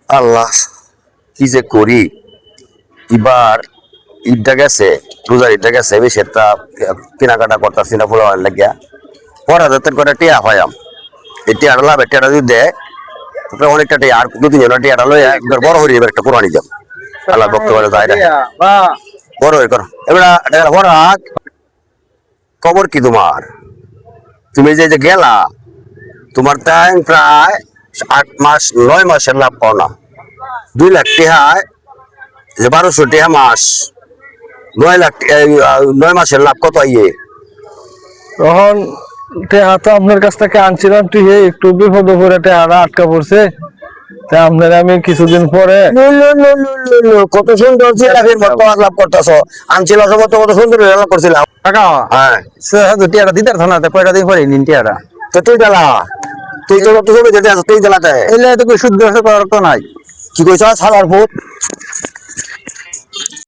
আল্লাহ কি যে করি এবার ঈদটা গেছে রোজার ঈদটা গেছে আমি সেটা কেনাকাটা করতেছি না ফুল লাগিয়া পরে যাতে করে টিয়া হয়াম এই টিয়াটা লাভ টিয়াটা যদি দেয় তারপরে অনেকটা টিয়া আর দু তিনজন টিয়াটা লই একবার বড় হয়ে এবার একটা কোরআনি যাম আল্লাহ ভক্ত করে যায় বড় হয়ে করো এবার বড় খবর কি তোমার তুমি যে গেলা তোমার টাইম প্রায় 8 মাস 9 মাসের লাভ পাও না 2 লাখ টিহায় যে 1200 টিহা মাস 9 লাখ 9 মাসের লাভ কত ইয়ে তখন টেহা তো আপনার কাছ থেকে আনছিলাম টিহে একটু বিপদে পড়ে টেহারা আটকা পড়ছে তা আপনার আমি কিছুদিন পরে কত সুন্দর জিলাপির মতো লাভ করতেছ আনছিল কত সুন্দর লাভ করছিলাম টাকা হ্যাঁ টিয়াটা দিতে থানাতে কয়টা দিন পরে নিন টিয়াটা তো তুই দেলা তুই তো ছবি দিতে আস তুই দেলাতে এলে তো শুদ্ধ করার তো নাই কি কইছ সালার ভূত